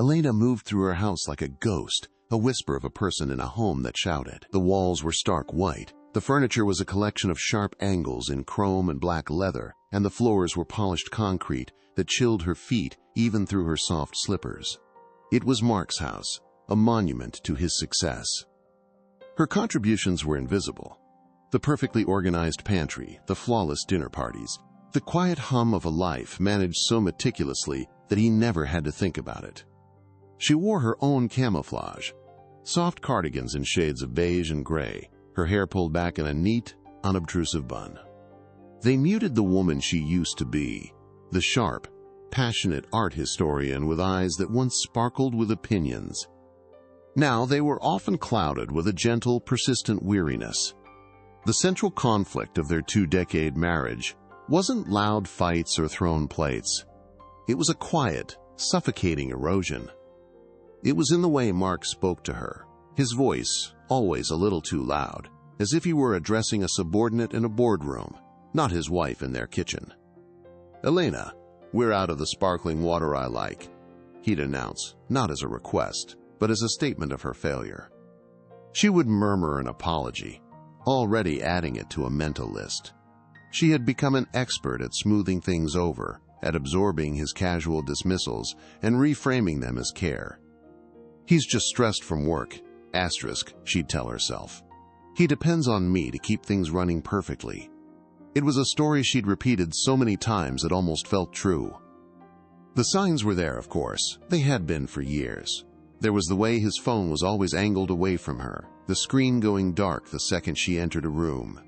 Elena moved through her house like a ghost, a whisper of a person in a home that shouted. The walls were stark white. The furniture was a collection of sharp angles in chrome and black leather, and the floors were polished concrete that chilled her feet even through her soft slippers. It was Mark's house, a monument to his success. Her contributions were invisible. The perfectly organized pantry, the flawless dinner parties, the quiet hum of a life managed so meticulously that he never had to think about it. She wore her own camouflage, soft cardigans in shades of beige and gray, her hair pulled back in a neat, unobtrusive bun. They muted the woman she used to be, the sharp, passionate art historian with eyes that once sparkled with opinions. Now they were often clouded with a gentle, persistent weariness. The central conflict of their two-decade marriage wasn't loud fights or thrown plates. It was a quiet, suffocating erosion. It was in the way Mark spoke to her, his voice always a little too loud, as if he were addressing a subordinate in a boardroom, not his wife in their kitchen. "Elena, we're out of the sparkling water I like," he'd announce, not as a request, but as a statement of her failure. She would murmur an apology, already adding it to a mental list. She had become an expert at smoothing things over, at absorbing his casual dismissals and reframing them as care. "He's just stressed from work, asterisk," she'd tell herself. "He depends on me to keep things running perfectly." It was a story she'd repeated so many times it almost felt true. The signs were there, of course. They had been for years. There was the way his phone was always angled away from her, the screen going dark the second she entered a room.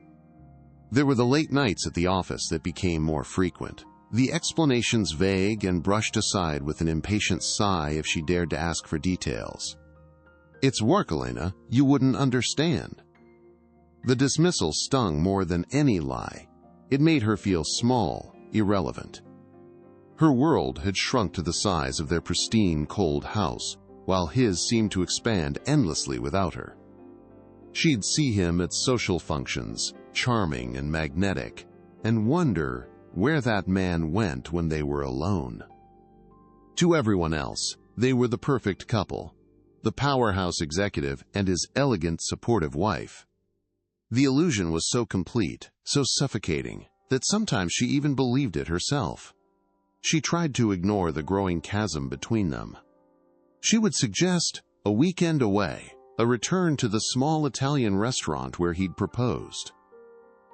There were the late nights at the office that became more frequent, the explanations vague and brushed aside with an impatient sigh if she dared to ask for details. "It's work, Elena. You wouldn't understand." The dismissal stung more than any lie. It made her feel small, irrelevant. Her world had shrunk to the size of their pristine, cold house, while his seemed to expand endlessly without her. She'd see him at social functions, charming and magnetic, and wonder where that man went when they were alone. To everyone else, they were the perfect couple, the powerhouse executive and his elegant, supportive wife. The illusion was so complete, so suffocating, that sometimes she even believed it herself. She tried to ignore the growing chasm between them. She would suggest a weekend away, a return to the small Italian restaurant where he'd proposed.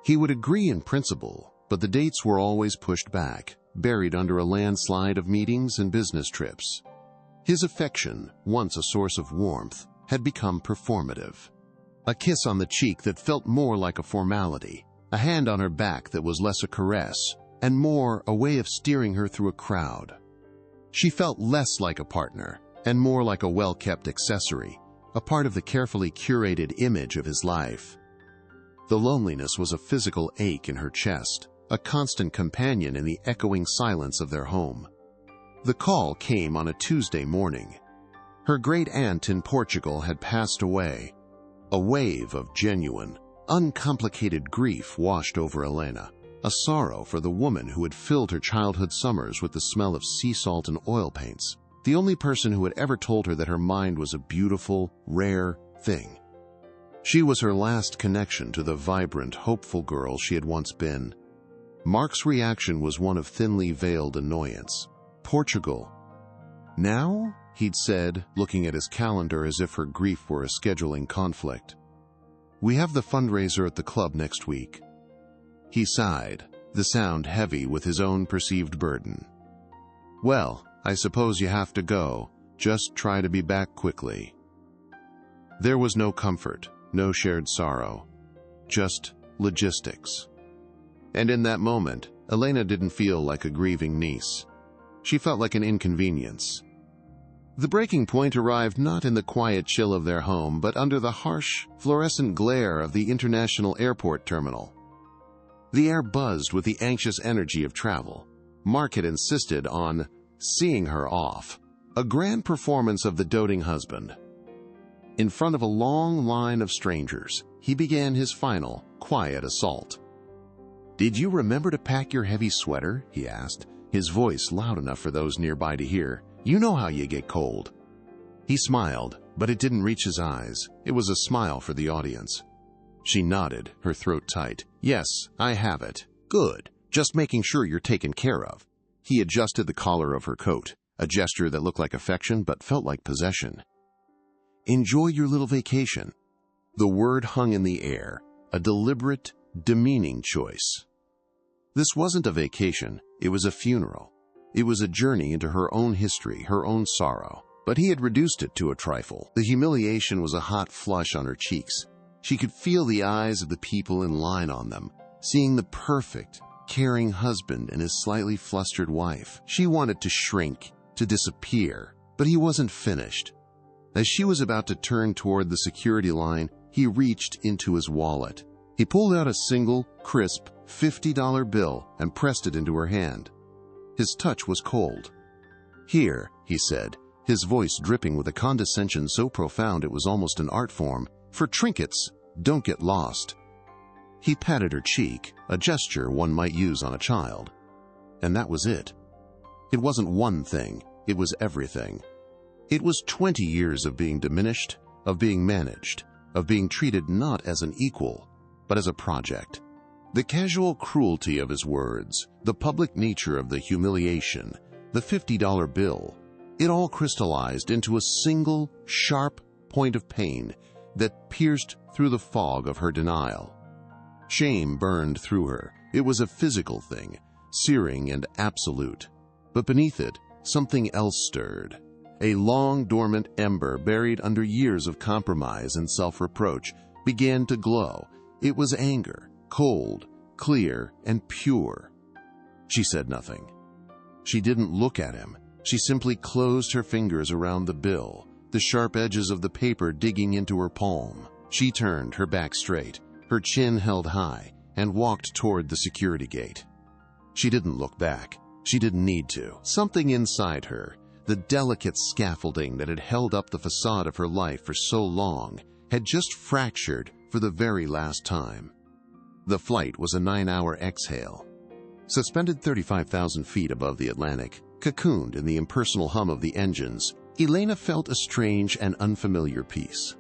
He would agree in principle, but the dates were always pushed back, buried under a landslide of meetings and business trips. His affection, once a source of warmth, had become performative. A kiss on the cheek that felt more like a formality, a hand on her back that was less a caress, and more a way of steering her through a crowd. She felt less like a partner, and more like a well-kept accessory, a part of the carefully curated image of his life. The loneliness was a physical ache in her chest, a constant companion in the echoing silence of their home. The call came on a Tuesday morning. Her great-aunt in Portugal had passed away. A wave of genuine, uncomplicated grief washed over Elena, a sorrow for the woman who had filled her childhood summers with the smell of sea salt and oil paints, the only person who had ever told her that her mind was a beautiful, rare thing. She was her last connection to the vibrant, hopeful girl she had once been. Mark's reaction was one of thinly veiled annoyance. "Portugal. Now?" he'd said, looking at his calendar as if her grief were a scheduling conflict. "We have the fundraiser at the club next week." He sighed, the sound heavy with his own perceived burden. "Well, I suppose you have to go. Just try to be back quickly." There was no comfort, no shared sorrow, just logistics. And in that moment, Elena didn't feel like a grieving niece. She felt like an inconvenience. The breaking point arrived not in the quiet chill of their home, but under the harsh, fluorescent glare of the international airport terminal. The air buzzed with the anxious energy of travel. Mark had insisted on seeing her off, a grand performance of the doting husband. In front of a long line of strangers, he began his final, quiet assault. "Did you remember to pack your heavy sweater?" he asked, his voice loud enough for those nearby to hear, You know how you get cold." He smiled, but it didn't reach his eyes. It was a smile for the audience. She nodded, her throat tight. "Yes, I have it." "Good. Just making sure you're taken care of." He adjusted the collar of her coat, a gesture that looked like affection but felt like possession. "Enjoy your little vacation." The word hung in the air, a deliberate, demeaning choice. This wasn't a vacation, it was a funeral. It was a journey into her own history, her own sorrow. But he had reduced it to a trifle. The humiliation was a hot flush on her cheeks. She could feel the eyes of the people in line on them, seeing the perfect, caring husband and his slightly flustered wife. She wanted to shrink, to disappear, but he wasn't finished. As she was about to turn toward the security line, he reached into his wallet. He pulled out a single, crisp, $50 bill and pressed it into her hand. His touch was cold. "Here," he said, his voice dripping with a condescension so profound it was almost an art form. "For trinkets, don't get lost." He patted her cheek, a gesture one might use on a child. And that was it. It wasn't one thing, it was everything. It was 20 years of being diminished, of being managed, of being treated not as an equal, but as a project. The casual cruelty of his words, the public nature of the humiliation, the $50 bill, it all crystallized into a single, sharp point of pain that pierced through the fog of her denial. Shame burned through her. It was a physical thing, searing and absolute. But beneath it, something else stirred. A long, dormant ember buried under years of compromise and self-reproach began to glow. It was anger, cold, clear, and pure. She said nothing. She didn't look at him. She simply closed her fingers around the bill, the sharp edges of the paper digging into her palm. She turned, her back straight, her chin held high, and walked toward the security gate. She didn't look back. She didn't need to. Something inside her, the delicate scaffolding that had held up the facade of her life for so long, had just fractured for the very last time. The flight was a 9-hour exhale. Suspended 35,000 feet above the Atlantic, cocooned in the impersonal hum of the engines, Elena felt a strange and unfamiliar peace.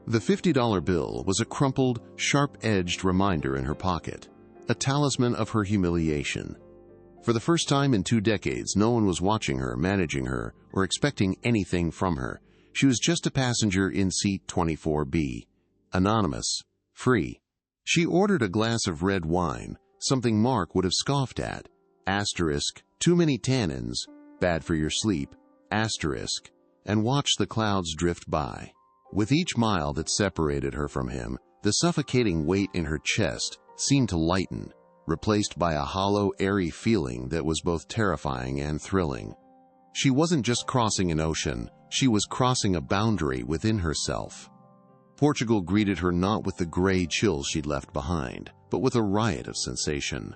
The $50 bill was a crumpled, sharp-edged reminder in her pocket, a talisman of her humiliation. For the first time in 2 decades, no one was watching her, managing her, or expecting anything from her. She was just a passenger in seat 24B, anonymous, free. She ordered a glass of red wine, something Mark would have scoffed at. Asterisk, too many tannins, bad for your sleep, asterisk, and watched the clouds drift by. With each mile that separated her from him, the suffocating weight in her chest seemed to lighten, replaced by a hollow, airy feeling that was both terrifying and thrilling. She wasn't just crossing an ocean, she was crossing a boundary within herself. Portugal greeted her not with the gray chill she'd left behind, but with a riot of sensation.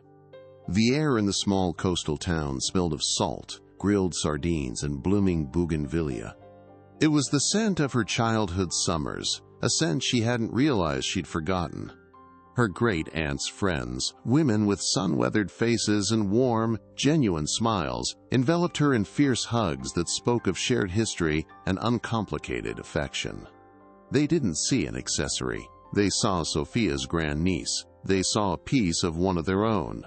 The air in the small coastal town smelled of salt, grilled sardines, and blooming bougainvillea. It was the scent of her childhood summers, a scent she hadn't realized she'd forgotten. Her great-aunt's friends, women with sun-weathered faces and warm, genuine smiles, enveloped her in fierce hugs that spoke of shared history and uncomplicated affection. They didn't see an accessory. They saw Sophia's grandniece. They saw a piece of one of their own.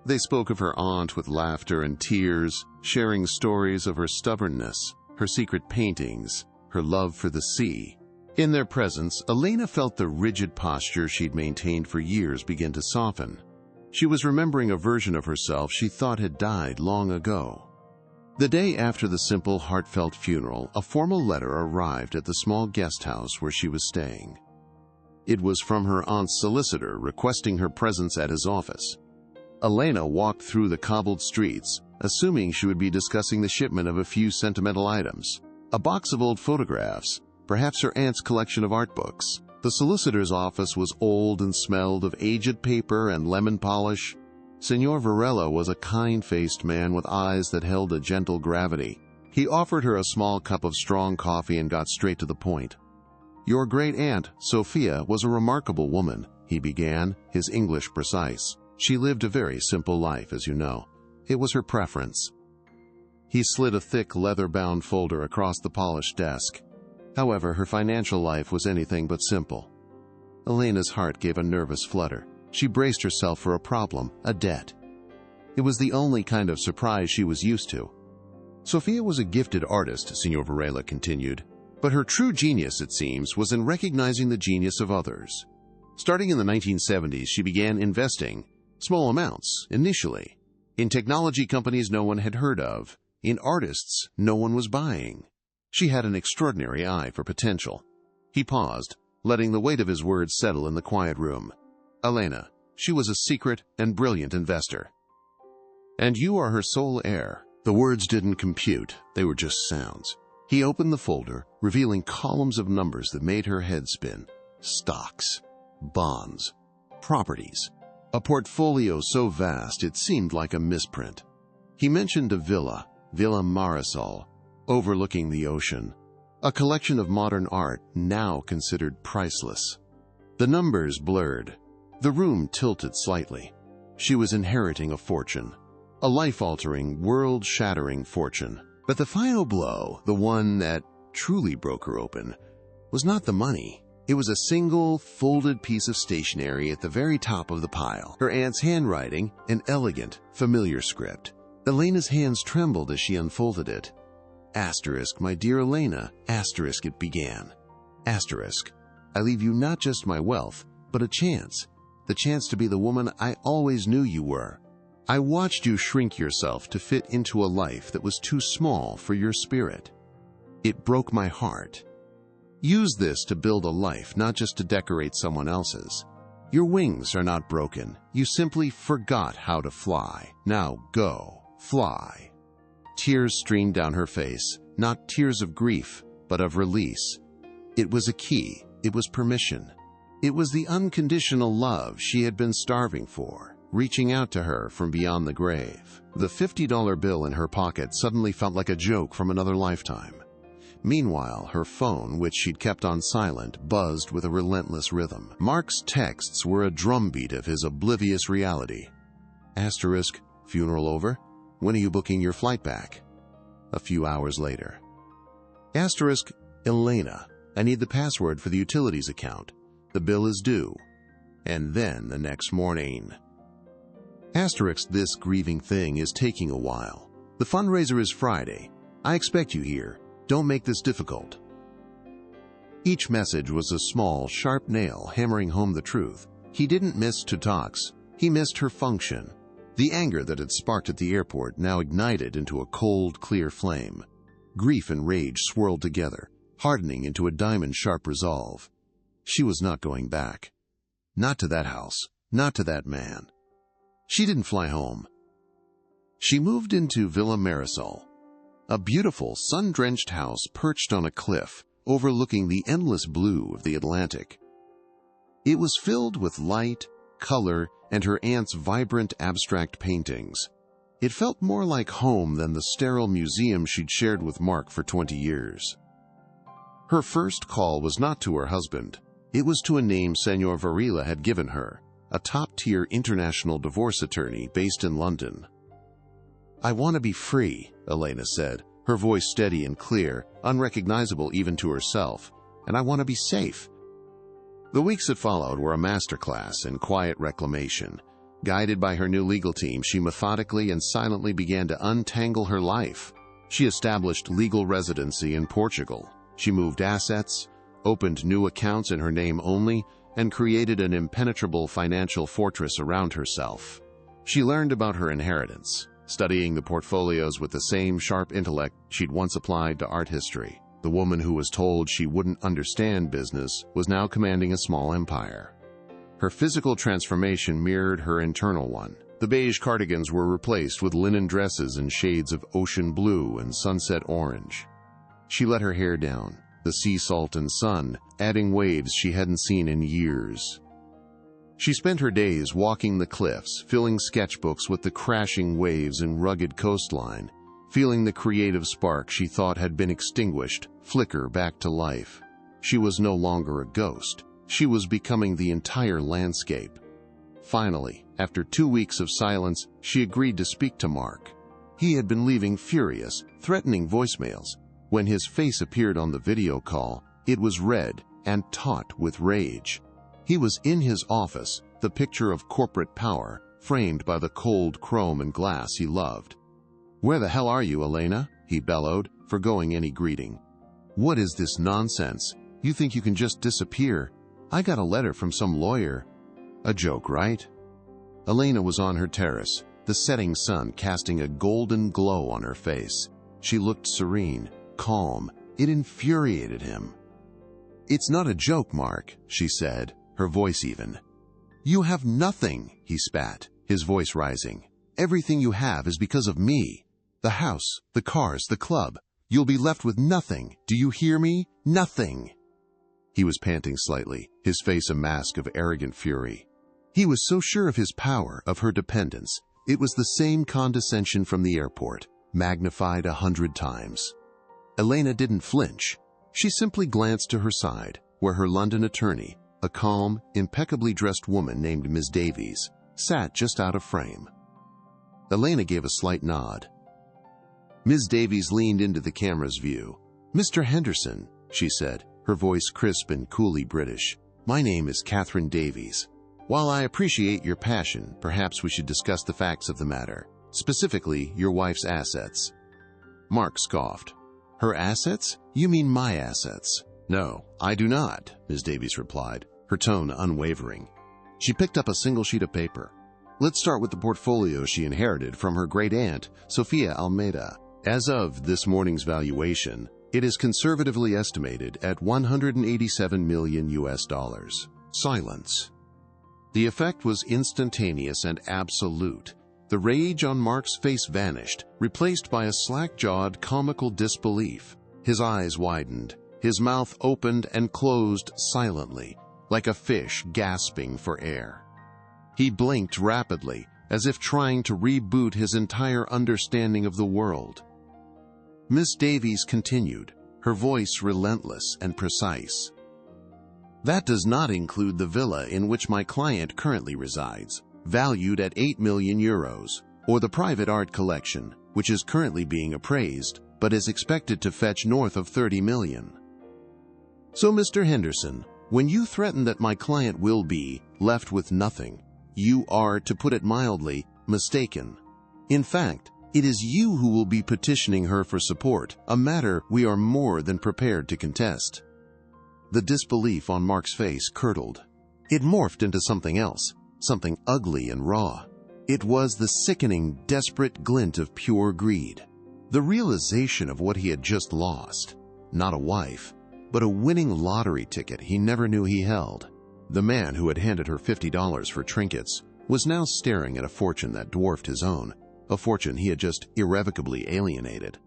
They spoke of her aunt with laughter and tears, sharing stories of her stubbornness, her secret paintings, her love for the sea. In their presence, Elena felt the rigid posture she'd maintained for years begin to soften. She was remembering a version of herself she thought had died long ago. The day after the simple, heartfelt funeral, a formal letter arrived at the small guest house where she was staying. It was from her aunt's solicitor requesting her presence at his office. Elena walked through the cobbled streets, assuming she would be discussing the shipment of a few sentimental items. A box of old photographs, perhaps her aunt's collection of art books. The solicitor's office was old and smelled of aged paper and lemon polish. Senor Varela was a kind-faced man with eyes that held a gentle gravity. He offered her a small cup of strong coffee and got straight to the point. "Your great-aunt, Sophia, was a remarkable woman," he began, his English precise. "She lived a very simple life, as you know. It was her preference." He slid a thick, leather-bound folder across the polished desk. However, her financial life was anything but simple. Elena's heart gave a nervous flutter. She braced herself for a problem, a debt. It was the only kind of surprise she was used to. Sophia was a gifted artist, Signor Varela continued, but her true genius, it seems, was in recognizing the genius of others. Starting in the 1970s, she began investing, small amounts, initially, in technology companies no one had heard of, in artists no one was buying. She had an extraordinary eye for potential. He paused, letting the weight of his words settle in the quiet room. Elena, she was a secret and brilliant investor. And you are her sole heir. The words didn't compute, they were just sounds. He opened the folder, revealing columns of numbers that made her head spin. Stocks, bonds, properties. A portfolio so vast it seemed like a misprint. He mentioned a villa, Villa Marisol, overlooking the ocean. A collection of modern art now considered priceless. The numbers blurred. The room tilted slightly. She was inheriting a fortune. A life-altering, world-shattering fortune. But the final blow, the one that truly broke her open, was not the money. It was a single, folded piece of stationery at the very top of the pile. Her aunt's handwriting, an elegant, familiar script. Elena's hands trembled as she unfolded it. Asterisk, my dear Elena, asterisk, it began. Asterisk, I leave you not just my wealth, but a chance. The chance to be the woman I always knew you were. I watched you shrink yourself to fit into a life that was too small for your spirit. It broke my heart. Use this to build a life, not just to decorate someone else's. Your wings are not broken. You simply forgot how to fly. Now go, fly. Tears streamed down her face, not tears of grief, but of release. It was a key. It was permission. It was the unconditional love she had been starving for, reaching out to her from beyond the grave. The $50 bill in her pocket suddenly felt like a joke from another lifetime. Meanwhile, her phone, which she'd kept on silent, buzzed with a relentless rhythm. Mark's texts were a drumbeat of his oblivious reality. Asterisk, funeral over? When are you booking your flight back? A few hours later. Asterisk, Elena, I need the password for the utilities account. The bill is due. And then the next morning. Asterisk, this grieving thing is taking a while. The fundraiser is Friday. I expect you here. Don't make this difficult. Each message was a small, sharp nail hammering home the truth. He didn't miss Tutaks. He missed her function. The anger that had sparked at the airport now ignited into a cold, clear flame. Grief and rage swirled together, hardening into a diamond-sharp resolve. She was not going back. Not to that house. Not to that man. She didn't fly home. She moved into Villa Marisol, a beautiful, sun-drenched house perched on a cliff, overlooking the endless blue of the Atlantic. It was filled with light, color, and her aunt's vibrant, abstract paintings. It felt more like home than the sterile museum she'd shared with Mark for 20 years. Her first call was not to her husband. It was to a name Senor Varela had given her, a top-tier international divorce attorney based in London. I want to be free, Elena said, her voice steady and clear, unrecognizable even to herself, and I want to be safe. The weeks that followed were a masterclass in quiet reclamation. Guided by her new legal team, she methodically and silently began to untangle her life. She established legal residency in Portugal. She moved assets, opened new accounts in her name only, and created an impenetrable financial fortress around herself. She learned about her inheritance, studying the portfolios with the same sharp intellect she'd once applied to art history. The woman who was told she wouldn't understand business was now commanding a small empire. Her physical transformation mirrored her internal one. The beige cardigans were replaced with linen dresses in shades of ocean blue and sunset orange. She let her hair down, the sea salt and sun adding waves she hadn't seen in years. She spent her days walking the cliffs, filling sketchbooks with the crashing waves and rugged coastline, feeling the creative spark she thought had been extinguished flicker back to life. She was no longer a ghost. She was becoming the entire landscape. Finally, after 2 weeks of silence, she agreed to speak to Mark. He had been leaving furious, threatening voicemails. When his face appeared on the video call, it was red and taut with rage. He was in his office, the picture of corporate power, framed by the cold chrome and glass he loved. "Where the hell are you, Elena?" he bellowed, forgoing any greeting. "What is this nonsense? You think you can just disappear? I got a letter from some lawyer." A joke, right? Elena was on her terrace, the setting sun casting a golden glow on her face. She looked serene, calm. It infuriated him. "It's not a joke, Mark," she said, her voice even. "You have nothing," he spat, his voice rising. "Everything you have is because of me. The house, the cars, the club. You'll be left with nothing. Do you hear me? Nothing." He was panting slightly, his face a mask of arrogant fury. He was so sure of his power, of her dependence. It was the same condescension from the airport, magnified 100 times. Elena didn't flinch. She simply glanced to her side, where her London attorney, a calm, impeccably dressed woman named Ms. Davies, sat just out of frame. Elena gave a slight nod. Ms. Davies leaned into the camera's view. "Mr. Henderson," she said, her voice crisp and coolly British. "My name is Catherine Davies. While I appreciate your passion, perhaps we should discuss the facts of the matter, specifically your wife's assets." Mark scoffed. "Her assets? You mean my assets?" "No, I do not," Ms. Davies replied, her tone unwavering. She picked up a single sheet of paper. "Let's start with the portfolio she inherited from her great-aunt, Sophia Almeida. As of this morning's valuation, it is conservatively estimated at $187 million US. Silence. The effect was instantaneous and absolute. The rage on Mark's face vanished, replaced by a slack-jawed, comical disbelief. His eyes widened. His mouth opened and closed silently, like a fish gasping for air. He blinked rapidly, as if trying to reboot his entire understanding of the world. Miss Davies continued, her voice relentless and precise. "That does not include the villa in which my client currently resides, valued at 8 million euros, or the private art collection, which is currently being appraised, but is expected to fetch north of 30 million. So, Mr. Henderson, when you threaten that my client will be left with nothing, you are, to put it mildly, mistaken. In fact, it is you who will be petitioning her for support, a matter we are more than prepared to contest." The disbelief on Mark's face curdled. It morphed into something else, something ugly and raw. It was the sickening, desperate glint of pure greed. The realization of what he had just lost. Not a wife, but a winning lottery ticket he never knew he held. The man who had handed her $50 for trinkets was now staring at a fortune that dwarfed his own, a fortune he had just irrevocably alienated.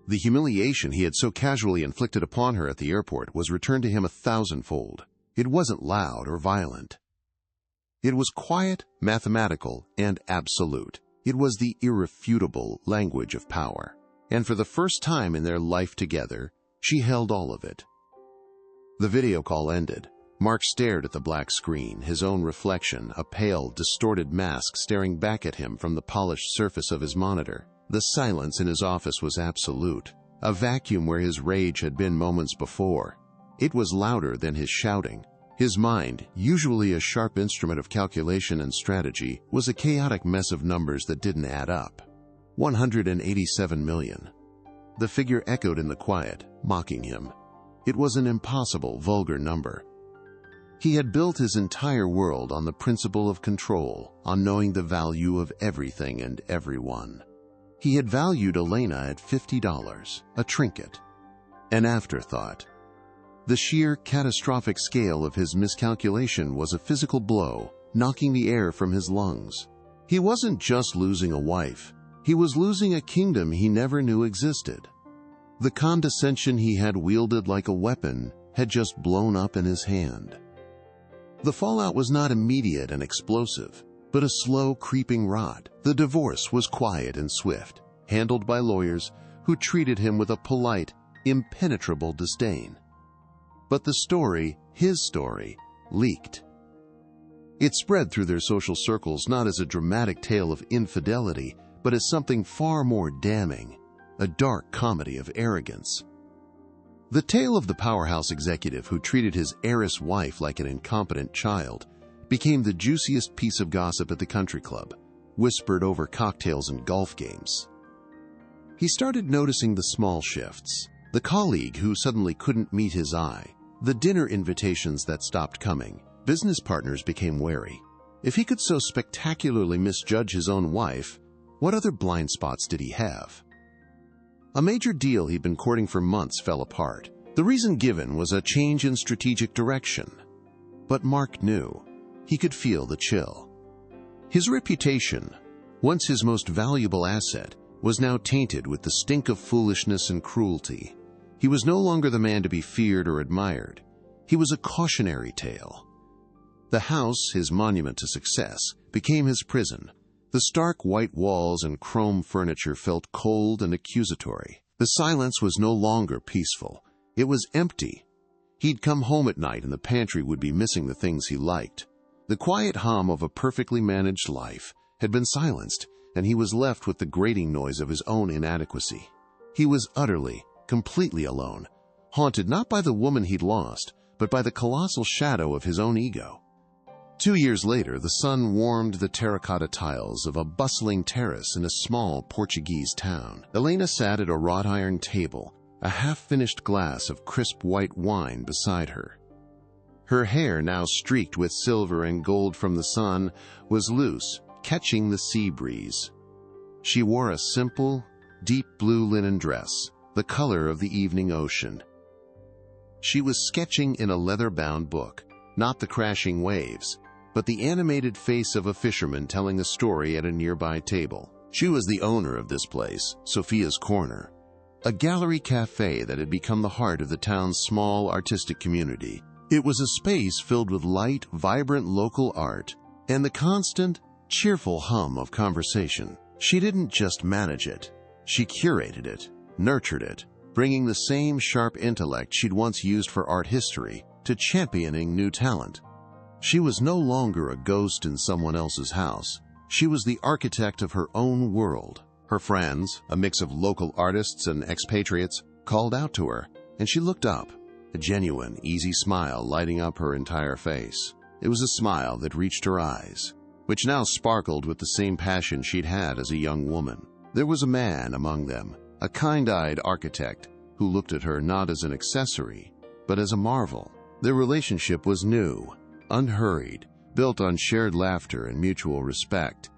The humiliation he had so casually inflicted upon her at the airport was returned to him 1,000-fold. It wasn't loud or violent. It was quiet, mathematical, and absolute. It was the irrefutable language of power. And for the first time in their life together, she held all of it. The video call ended. Mark stared at the black screen, his own reflection, a pale, distorted mask staring back at him from the polished surface of his monitor. The silence in his office was absolute, a vacuum where his rage had been moments before. It was louder than his shouting. His mind, usually a sharp instrument of calculation and strategy, was a chaotic mess of numbers that didn't add up. 187 million. The figure echoed in the quiet, mocking him. It was an impossible, vulgar number. He had built his entire world on the principle of control, on knowing the value of everything and everyone. He had valued Elena at $50, a trinket, an afterthought. The sheer catastrophic scale of his miscalculation was a physical blow, knocking the air from his lungs. He wasn't just losing a wife. He was losing a kingdom he never knew existed. The condescension he had wielded like a weapon had just blown up in his hand. The fallout was not immediate and explosive, but a slow, creeping rot. The divorce was quiet and swift, handled by lawyers who treated him with a polite, impenetrable disdain. But the story, his story, leaked. It spread through their social circles not as a dramatic tale of infidelity, but as something far more damning, a dark comedy of arrogance. The tale of the powerhouse executive who treated his heiress wife like an incompetent child became the juiciest piece of gossip at the country club, whispered over cocktails and golf games. He started noticing the small shifts, the colleague who suddenly couldn't meet his eye, the dinner invitations that stopped coming. Business partners became wary. If he could so spectacularly misjudge his own wife, what other blind spots did he have? A major deal he'd been courting for months fell apart. The reason given was a change in strategic direction. But Mark knew. He could feel the chill. His reputation, once his most valuable asset, was now tainted with the stink of foolishness and cruelty. He was no longer the man to be feared or admired. He was a cautionary tale. The house, his monument to success, became his prison. The stark white walls and chrome furniture felt cold and accusatory. The silence was no longer peaceful. It was empty. He'd come home at night and the pantry would be missing the things he liked. The quiet hum of a perfectly managed life had been silenced, and he was left with the grating noise of his own inadequacy. He was utterly, completely alone, haunted not by the woman he'd lost, but by the colossal shadow of his own ego. 2 years later, the sun warmed the terracotta tiles of a bustling terrace in a small Portuguese town. Elena sat at a wrought iron table, a half-finished glass of crisp white wine beside her. Her hair, now streaked with silver and gold from the sun, was loose, catching the sea breeze. She wore a simple, deep blue linen dress, the color of the evening ocean. She was sketching in a leather-bound book, not the crashing waves, but the animated face of a fisherman telling a story at a nearby table. She was the owner of this place, Sophia's Corner, a gallery cafe that had become the heart of the town's small artistic community. It was a space filled with light, vibrant local art, and the constant, cheerful hum of conversation. She didn't just manage it. She curated it, nurtured it, bringing the same sharp intellect she'd once used for art history to championing new talent. She was no longer a ghost in someone else's house. She was the architect of her own world. Her friends, a mix of local artists and expatriates, called out to her, and she looked up, a genuine, easy smile lighting up her entire face. It was a smile that reached her eyes, which now sparkled with the same passion she'd had as a young woman. There was a man among them, a kind-eyed architect, who looked at her not as an accessory, but as a marvel. Their relationship was new, unhurried, built on shared laughter and mutual respect.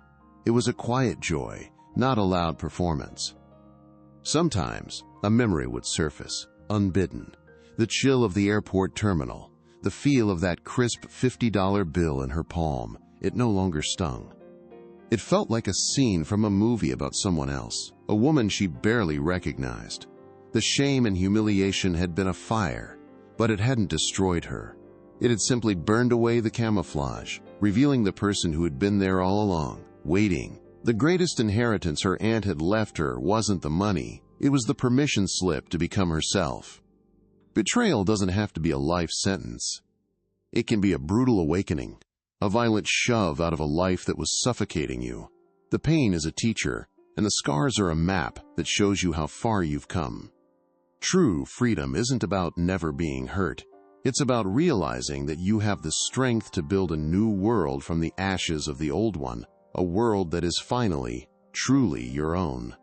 It was a quiet joy, not a loud performance. Sometimes, a memory would surface, unbidden. The chill of the airport terminal, the feel of that crisp $50 bill in her palm. It no longer stung. It felt like a scene from a movie about someone else, a woman she barely recognized. The shame and humiliation had been a fire, but it hadn't destroyed her. It had simply burned away the camouflage, revealing the person who had been there all along, waiting. The greatest inheritance her aunt had left her wasn't the money, it was the permission slip to become herself. Betrayal doesn't have to be a life sentence. It can be a brutal awakening, a violent shove out of a life that was suffocating you. The pain is a teacher, and the scars are a map that shows you how far you've come. True freedom isn't about never being hurt. It's about realizing that you have the strength to build a new world from the ashes of the old one, a world that is finally, truly your own.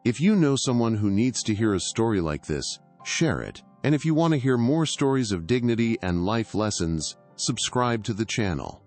If you know someone who needs to hear a story like this, share it. And if you want to hear more stories of dignity and life lessons, subscribe to the channel.